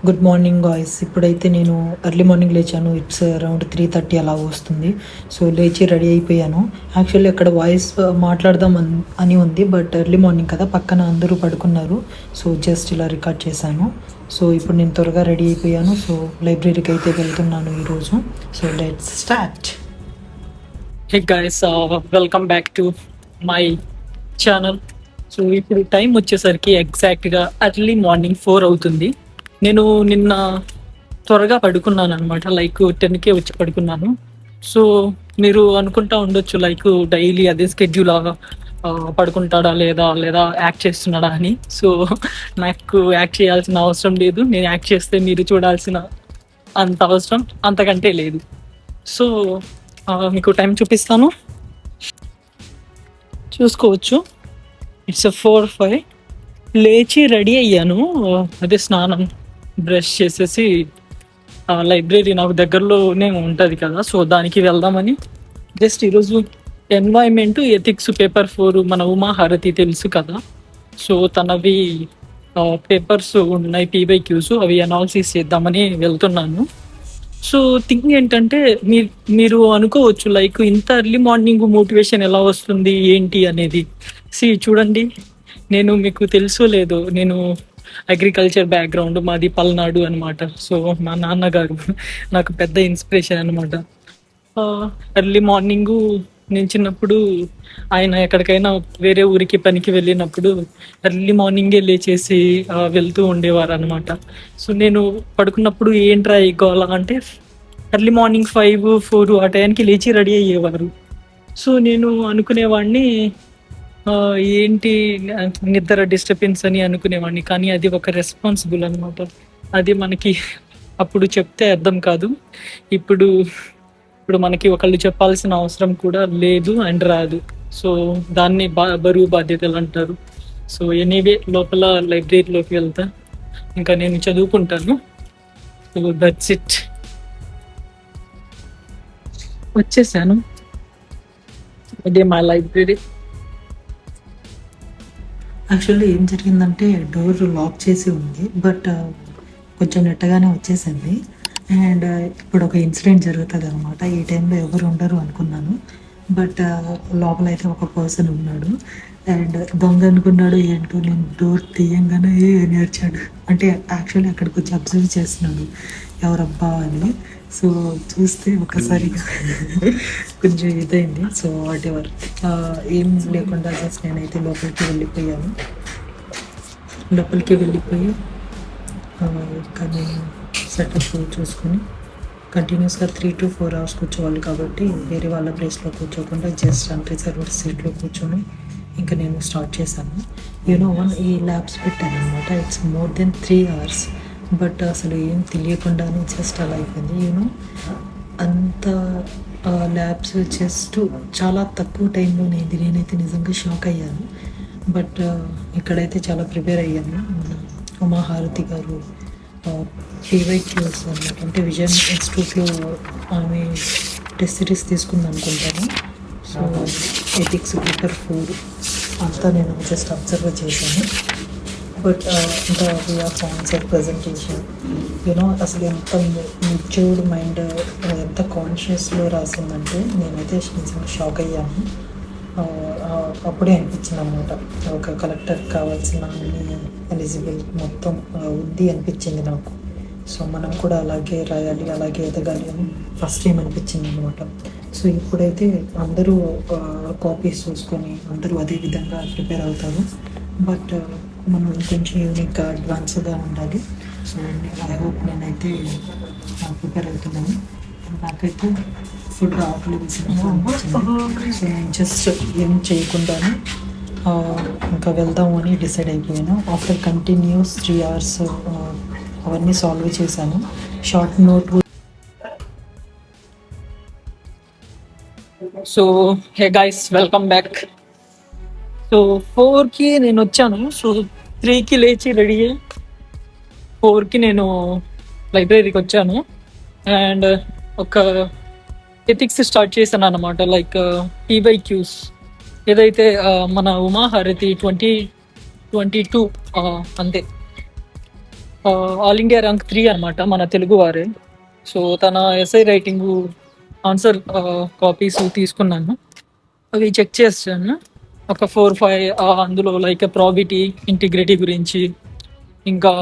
Good morning guys. ఇప్పుడైతే నేను early morning లేచాను. ఇట్స్ అరౌండ్ 3:30 అలా వస్తుంది. సో లేచి రెడీ అయిపోయాను. యాక్చువల్లీ అక్కడ వాయిస్ మాట్లాడదాం అని ఉంది, బట్ ఎర్లీ మార్నింగ్ కదా, పక్కన అందరూ పడుకున్నారు. సో జస్ట్ ఇలా రికార్డ్ చేశాను. సో ఇప్పుడు నేను త్వరగా రెడీ అయిపోయాను. సో లైబ్రరీకి అయితే వెళ్తున్నాను ఈరోజు. So let's start. Hey guys, welcome back to my channel. So ఇప్పుడు టైం వచ్చేసరికి ఎగ్జాక్ట్గా ఎర్లీ మార్నింగ్ 4 అవుతుంది. నేను నిన్న త్వరగా పడుకున్నాను అనమాట, లైక్ 10కే వచ్చి పడుకున్నాను. సో మీరు అనుకుంటా ఉండొచ్చు లైక్ డైలీ అదే స్కెడ్యూల్ పడుకుంటాడా లేదా యాక్ట్ చేస్తున్నాడా అని. సో నాకు యాక్ట్ చేయాల్సిన అవసరం లేదు. నేను యాక్ట్ చేస్తే మీరు చూడాల్సిన అంత అవసరం అంతకంటే లేదు. సో మీకు టైం చూపిస్తాను, చూసుకోవచ్చు. ఇట్స్ 4:05. లేచి రెడీ అయ్యాను. అదే స్నానం బ్రష్ చేసేసి లైబ్రరీ నాకు దగ్గరలోనే ఉంటుంది కదా, సో దానికి వెళ్దామని జస్ట్ ఈరోజు ఎన్వైర్న్మెంట్ ఎథిక్స్ పేపర్ 4 మన ఉమాహారతి తెలుసు కదా, సో తనవి పేపర్స్ ఉన్నాయి, PYQs, అవి అనాలిసిస్ చేద్దామని వెళ్తున్నాను. సో థింగ్ ఏంటంటే మీరు అనుకోవచ్చు లైక్ ఇంత ఎర్లీ మార్నింగ్ మోటివేషన్ ఎలా వస్తుంది ఏంటి అనేది. చూడండి, నేను మీకు తెలుసో లేదో, నేను అగ్రికల్చర్ బ్యాక్గ్రౌండ్, మాది పల్నాడు అనమాట. సో మా నాన్నగారు నాకు పెద్ద ఇన్స్పిరేషన్ అనమాట. ఎర్లీ మార్నింగు నేను చిన్నప్పుడు ఆయన ఎక్కడికైనా వేరే ఊరికి పనికి వెళ్ళినప్పుడు ఎర్లీ మార్నింగే లేచేసి వెళ్తూ ఉండేవారు అనమాట. సో నేను పడుకున్నప్పుడు ఏంట్రా ఎగ్గోవాలా అంటే ఎర్లీ మార్నింగ్ 5-4 ఆ టైంకి లేచి రెడీ అయ్యేవారు. సో నేను అనుకునేవాడిని ఏంటి నిద్ర డిస్టర్బెన్స్ అని అనుకునేవాడిని, కానీ అది ఒక రెస్పాన్సిబుల్ అనమాట. అది మనకి అప్పుడు చెప్తే అర్థం కాదు, ఇప్పుడు మనకి ఒకళ్ళు చెప్పాల్సిన అవసరం కూడా లేదు అండ్ రాదు. సో దాన్ని బరువు బాధ్యతలు అంటారు. సో ఎనీవే లోపల లైబ్రరీలోకి వెళ్తా, ఇంకా నేను చదువుకుంటాను. సో దట్స్ ఇట్, వచ్చేసాను. అదే మా లైబ్రరీ. యాక్చువల్లీ ఏం జరిగిందంటే డోర్ లాక్ చేసి ఉంది, బట్ కొంచెం నెట్టగానే వచ్చేసింది. అండ్ ఇప్పుడు ఒక ఇన్సిడెంట్ జరుగుతుంది అనమాట. ఈ టైంలో ఎవరు ఉండరు అనుకున్నాను, బట్ లోపల అయితే ఒక పర్సన్ ఉన్నాడు. అండ్ దొంగ అనుకున్నాడు ఏంటో, నేను డోర్ తీయంగానే నేర్చాడు. అంటే యాక్చువల్లీ అక్కడికి వచ్చి అబ్జర్వ్ చేస్తున్నాడు ఎవరబ్బా అని. సో చూస్తే ఒకసారిగా కొంచెం ఇదైంది. సో వాట్ ఎవర్, ఏం లేకుండా జస్ట్ నేనైతే లోపలికి వెళ్ళిపోయి ఇంకా నేను సెటప్ చూసుకొని కంటిన్యూస్గా 3 to 4 hours కూర్చోవాలి కాబట్టి వేరే వాళ్ళ ప్లేస్లో కూర్చోకుండా జస్ట్ అన్రిజర్వ్డ్ సీట్లో కూర్చొని ఇంకా నేను స్టార్ట్ చేశాను. ఈ ల్యాబ్స్ పెట్టాను అనమాట. It's more than 3 hours, but అసలు ఏం తెలియకుండానే జస్ట్ అలా అయిపోయింది. అంత ల్యాబ్స్ జస్ట్ చాలా తక్కువ టైంలో నేనైతే నిజంగా షాక్ అయ్యాను. బట్ ఇక్కడైతే చాలా ప్రిపేర్ అయ్యాను. ఉమాహారతి గారు PYQs అన్నమాట, అంటే విజన్ ఇన్స్టిట్యూట్లో ఆమె టెస్ట్ సిరీస్ తీసుకుంది అనుకుంటాను. సో ఎథిక్స్ పేపర్ 4 అంతా నేను జస్ట్ అబ్జర్వ్ చేశాను. బట్ ఇంకా వే ఆఫ్ ఆన్సర్ ప్రజెంటేషన్, అసలు ఎంత మెచ్యూర్డ్ మైండ్, ఎంత కాన్షియస్లో రాసిందంటే నేనైతే నిజంగా షాక్ అయ్యాను. అప్పుడే అనిపించింది అనమాట, ఒక కలెక్టర్ కావాల్సిన అన్ని ఎలిజిబుల్ మొత్తం ఉంది అనిపించింది నాకు. సో మనం కూడా అలాగే రాయాలి, అలాగే ఎదగాలి అని ఫస్ట్ టైం అనిపించింది అనమాట. సో ఇప్పుడైతే అందరూ కాపీస్ చూసుకొని అందరూ అదే విధంగా ప్రిపేర్ అవుతారు, బట్ మనం కొంచెం యూనిక్గా అడ్వాన్స్గా ఉండాలి. సో ఐ హోప్ నేనైతే ప్రిపేర్ అవుతున్నాను. నాకైతే ఫుడ్ ఆకలి వేసినట్టు అనిపించింది. సో నేను జస్ట్ ఏం చేయకుండానే ఇంకా వెళ్దాము అని డిసైడ్ అయిపోయాను. ఆఫ్టర్ కంటిన్యూస్ 3 hours అవన్నీ సాల్వ్ చేశాను. Short note. So hey guys, welcome back. So 4కి నేను వచ్చాను. సో 3కి లేచి రెడీ అయ్యి 4కి నేను లైబ్రరీకి వచ్చాను అండ్ ఒక ఎథిక్స్ స్టార్ట్ చేశాను అనమాట. లైక్ PYQs ఏదైతే మన ఉమాహారతి 2022 అంతే ఆల్ ఇండియా ర్యాంక్ 3 అనమాట, మన తెలుగు వారే. సో తన ఎస్ఐ రైటింగ్ ఆన్సర్ కాపీస్ తీసుకున్నాను, అవి చెక్ చేస్తాను. ఒక 4-5 అందులో లైక్ ప్రాబిటీ, ఇంటిగ్రిటీ గురించి, ఇంకా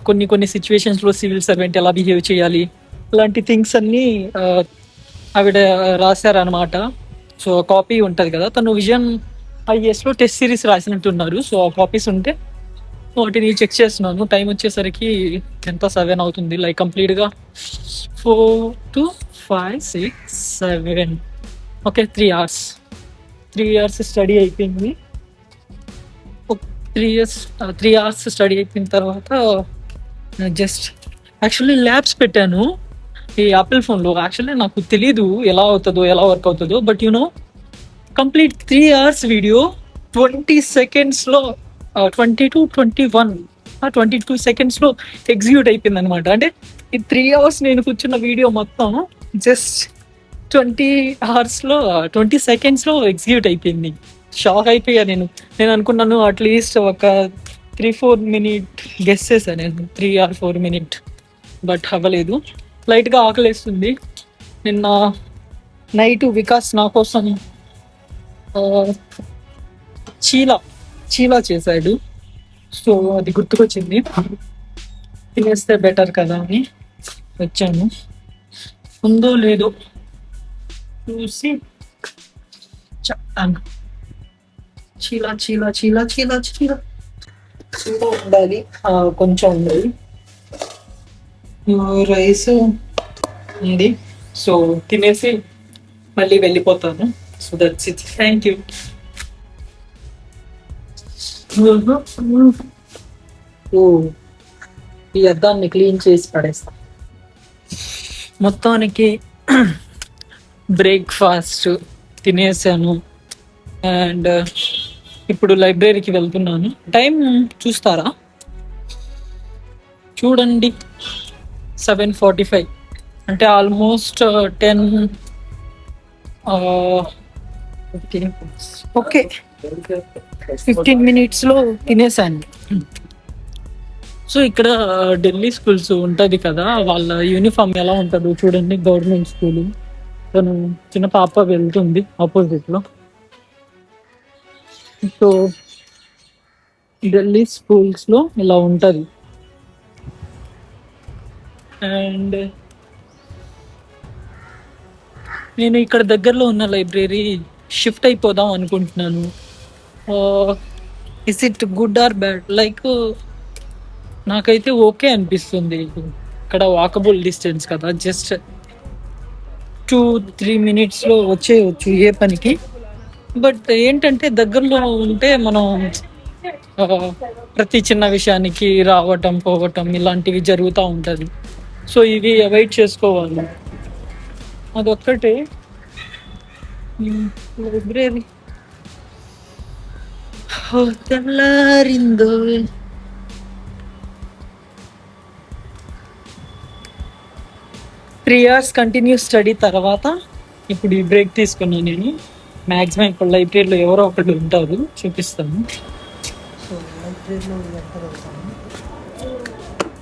కొన్ని సిచ్యువేషన్స్లో సివిల్ సర్వెంట్ ఎలా బిహేవ్ చేయాలి, ఇలాంటి థింగ్స్ అన్నీ ఆవిడ రాశారనమాట. సో కాపీ ఉంటుంది కదా, తను విజన్ ఐఏఎస్లో టెస్ట్ సిరీస్ రాసినట్టున్నారు. సో ఆ కాపీస్ ఉంటే వాటిని చెక్ చేస్తున్నాను. టైం వచ్చేసరికి ఎంత 7 అవుతుంది, లైక్ కంప్లీట్గా 4 to 5, 6, 7, okay 3 hours. 3 hours study అయిపోయింది. 3 hours స్టడీ అయిపోయిన తర్వాత జస్ట్ యాక్చువల్లీ ల్యాబ్స్ పెట్టాను ఈ యాపిల్ ఫోన్లో. యాక్చువల్లీ నాకు తెలీదు ఎలా వర్క్ అవుతుందో, బట్ కంప్లీట్ 3 hours వీడియో 20 secondsలో 22 సెకండ్స్లో ఎగ్జిక్యూట్ అయిపోయింది అనమాట. అంటే ఈ 3 hours నేను కూర్చున్న వీడియో మొత్తం జస్ట్ 20 secondsలో ఎగ్జిక్యూట్ అయిపోయింది. షాక్ అయిపోయా నేను అనుకున్నాను అట్లీస్ట్ ఒక 3-4 minute గెస్ చేశాను నేను, 3 or 4 minute, బట్ అవ్వలేదు. లైట్గా ఆకలేస్తుంది. నిన్న నైట్ వికాస్ నా కోసం చీలా చేశాడు. సో అది గుర్తుకొచ్చింది, తినేస్తే బెటర్ కదా అని వచ్చాను. ఉందో లేదో చూసి చెప్తాను. చీలా ఉండాలి, కొంచెం ఉండాలి. రైస్ ఉంది, సో తినేసి మళ్ళీ వెళ్ళిపోతాను. So that's it, thank you. ఈ అద్దాన్ని క్లీన్ చేసి పడేస్తా. మొత్తానికి బ్రేక్ఫాస్ట్ తినేసాను అండ్ ఇప్పుడు లైబ్రరీకి వెళ్తున్నాను. టైం చూస్తారా, చూడండి 7:45, అంటే ఆల్మోస్ట్ 10 ఓకే 15 minutesలో తినేసాను. సో ఇక్కడ ఢిల్లీ స్కూల్స్ ఉంటుంది కదా, వాళ్ళ యూనిఫామ్ ఎలా ఉంటుందో చూడండి. గవర్నమెంట్ స్కూల్, తను చిన్న పాప వెళ్తుంది ఆపోజిట్లో. సో ఢిల్లీ స్కూల్స్లో ఇలా ఉంటుంది. అండ్ నేను ఇక్కడ దగ్గరలో ఉన్న లైబ్రరీ షిఫ్ట్ అయిపోదాం అనుకుంటున్నాను. Is it good or bad? Like నాకైతే ఓకే అనిపిస్తుంది. ఇక్కడ వాకబుల్ డిస్టెన్స్ కదా, జస్ట్ 2-3 minutesలో వచ్చేయచ్చు ఏ పనికి. బట్ ఏంటంటే దగ్గరలో ఉంటే మనం ప్రతి చిన్న విషయానికి రావటం పోవటం ఇలాంటివి జరుగుతూ ఉంటుంది. సో ఇవి అవాయిడ్ చేసుకోవాలి, అదొక్కటే. లైబ్రరీ తెల్లారిందో. త్రీ అవర్స్ కంటిన్యూస్ స్టడీ తర్వాత ఇప్పుడు ఈ బ్రేక్ తీసుకున్నాను నేను. మ్యాక్సిమం ఇప్పుడు లైబ్రరీలో ఎవరో ఒకటి ఉంటారు, చూపిస్తాను. సో లైబ్రరీలో ఎంటర్ అవుతాను.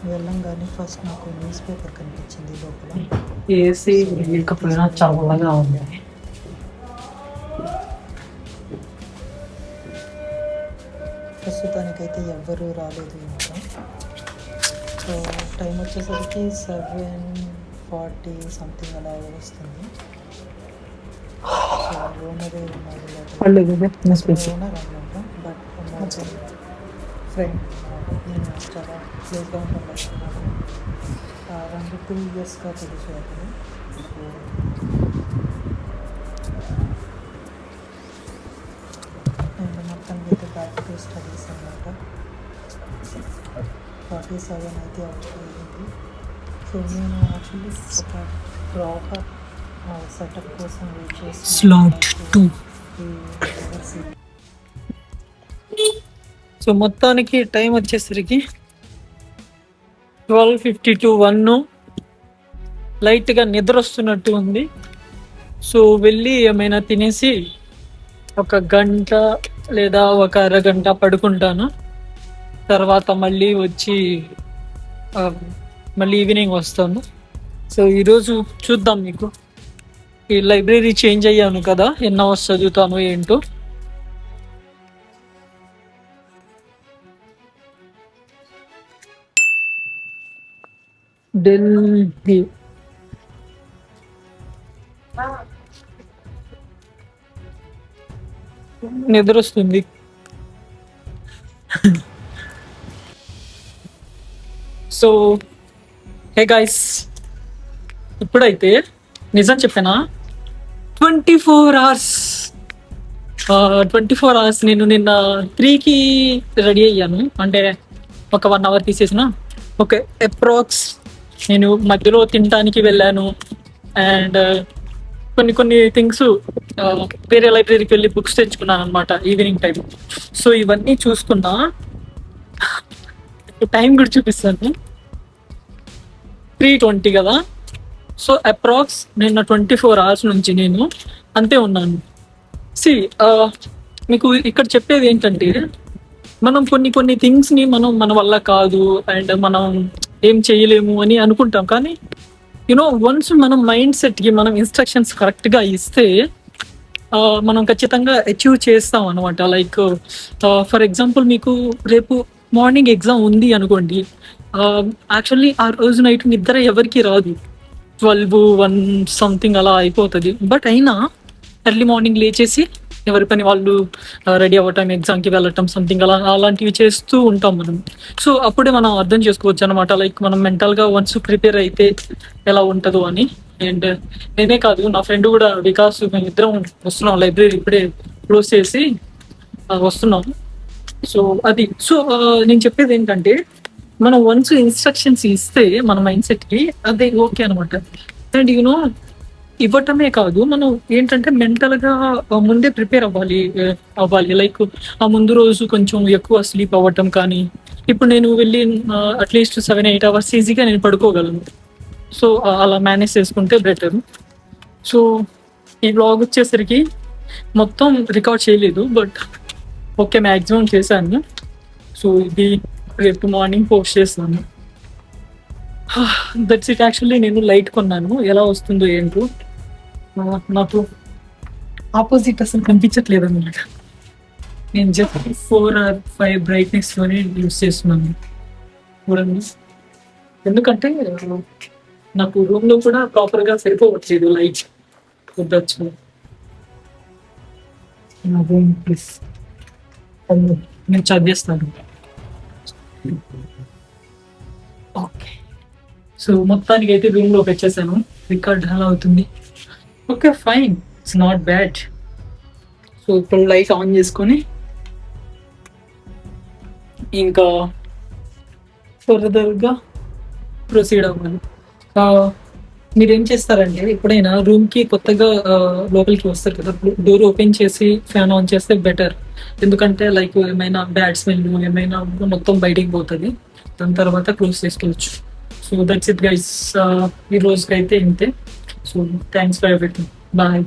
వెళ్ళంగానే ఫస్ట్ నాకు న్యూస్ పేపర్ కనిపించింది లోపల. ఏసీ లేకపోయినా చల్లగా ఉంది. ప్రస్తుతానికైతే ఎవ్వరూ రాలేదు ఇంకా. సో టైం వచ్చేసరికి 7:40 సంథింగ్ అలా వస్తుంది. సో ఓనరే ఉన్నారు ఓనర్ అనమాట, బట్ ఫ్రెండ్ నేను చాలా క్లోజ్గా ఉండాలనుకున్నాను. అరౌండ్ 2 yearsగా తెలుసు అతను. అండ్ మొత్తం అయితే బ్యాక్ టు స్టడీస్ అనమాట. 47 అయితే అవుతుంది. సో నేను యాక్చువల్లీ ఒక ప్రాపర్ సెటప్ కోసం వెయిట్ చేసి స్లాట్ 2. సో మొత్తానికి టైం వచ్చేసరికి 12:52, 1. లైట్గా నిద్ర వస్తున్నట్టు ఉంది. సో వెళ్ళి ఏమైనా తినేసి 1 గంట లేదా 1 అరగంట పడుకుంటాను. తర్వాత మళ్ళీ వచ్చి మళ్ళీ ఈవినింగ్ వస్తాను. సో ఈరోజు చూద్దాం. మీకు ఈ లైబ్రరీ చేంజ్ అయ్యాను కదా, ఎన్ని అవర్స్ చదువుతాను ఏంటో. ఢిల్లీ నిద్ర వస్తుంది. సో హే గైస్, ఇప్పుడైతే నిజం చెప్పానా, 24 అవర్స్ 24 అవర్స్ నేను నిన్న 3కి రెడీ అయ్యాను. అంటే ఒక 1 అవర్ తీసేసిన. ఓకే, అప్రాక్స్ నేను మధ్యలో తినడానికి వెళ్ళాను అండ్ కొన్ని థింగ్స్ వేరే లైబ్రరీకి వెళ్ళి బుక్స్ తెచ్చుకున్నాను అనమాట ఈవినింగ్ టైం. సో ఇవన్నీ చూసుకున్నా, టైం కూడా చూపిస్తాను, 3:20 కదా. సో అప్రాక్స్ నిన్న 24 అవర్స్ నుంచి నేను అంతే ఉన్నాను. మీకు ఇక్కడ చెప్పేది ఏంటంటే, మనం కొన్ని థింగ్స్ని మన వల్ల కాదు అండ్ మనం ఏం చేయలేము అని అనుకుంటాం. కానీ వన్స్ మనం మైండ్ సెట్కి మనం ఇన్స్ట్రక్షన్స్ కరెక్ట్గా ఇస్తే మనం ఖచ్చితంగా అచీవ్ చేస్తాం అనమాట. లైక్ ఫర్ ఎగ్జాంపుల్, మీకు రేపు మార్నింగ్ ఎగ్జామ్ ఉంది అనుకోండి. యాక్చువల్లీ ఆ రోజు నైట్ నిద్ర ఎవరికి రాదు, 12-1 సంథింగ్ అలా అయిపోతుంది. బట్ అయినా ఎర్లీ మార్నింగ్ లేచేసి ఎవరి పని వాళ్ళు రెడీ అవ్వటం, ఎగ్జామ్కి వెళ్ళటం, సంథింగ్ అలాంటివి చేస్తూ ఉంటాం మనం. సో అప్పుడే మనం అర్థం చేసుకోవచ్చు అనమాట, లైక్ మనం మెంటల్గా వన్స్ ప్రిపేర్ అయితే ఎలా ఉంటుందో అని. అండ్ నేనే కాదు, నా ఫ్రెండ్ కూడా వికాస్, మేము ఇద్దరం వస్తున్నాం లైబ్రరీ, ఇప్పుడే క్లోజ్ చేసి వస్తున్నాం. సో అది నేను చెప్పేది ఏంటంటే, మనం వన్స్ ఇన్స్ట్రక్షన్స్ ఇస్తే మన మైండ్ సెట్కి అదే ఓకే అనమాట. అండ్ ఇవ్వటమే కాదు, మనం ఏంటంటే మెంటల్గా ముందే ప్రిపేర్ అవ్వాలి. లైక్ ఆ ముందు రోజు కొంచెం ఎక్కువ స్లీప్ అవ్వటం. కానీ ఇప్పుడు నేను వెళ్ళి అట్లీస్ట్ 7-8 అవర్స్ ఈజీగా నేను పడుకోగలను. సో అలా మేనేజ్ చేసుకుంటే బెటర్. సో ఈ వ్లాగ్ వచ్చేసరికి మొత్తం రికార్డ్ చేయలేదు, బట్ ఓకే మ్యాక్సిమం చేశాను. సో ఇది రేపు మార్నింగ్ పోస్ట్ చేస్తాను. That's it. యాక్చువల్లీ నేను లైట్ కొన్నాను, ఎలా వస్తుందో ఏంటో నాకు ఆపోజిట్ అసలు కనిపించట్లేదు అనమాట. నేను జస్ట్ 4 or 5 బ్రైట్నెస్లోనే యూస్ చేస్తున్నాను చూడండి. ఎందుకంటే నాకు రూమ్లో కూడా ప్రాపర్గా సరిపోవట్లేదు లైట్. వద్దచ్చు ప్లీజ్, నేను చదివేస్తాను. ఓకే, సో మొత్తానికి అయితే రూమ్లోకి వచ్చేసాను. రికార్డ్ అలా అవుతుంది. Okay fine, it's not bad. So ఇప్పుడు లైట్ ఆన్ చేసుకొని ఇంకా ఫర్దర్గా ప్రొసీడ్ అవ్వాలి. మీరేం చేస్తారంటే, ఎప్పుడైనా రూమ్కి కొత్తగా లోపలికి వస్తారు కదా, డోర్ ఓపెన్ చేసి ఫ్యాన్ ఆన్ చేస్తే బెటర్. ఎందుకంటే లైక్ ఏమైనా బ్యాడ్ స్మెల్ ఏమైనా మొత్తం బయటికి పోతుంది, దాని తర్వాత క్లోజ్ చేసుకోవచ్చు. సో దట్స్ ఇట్ గైస్, ఈ రోజుకైతే ఇంతే. So thanks for everything, bye.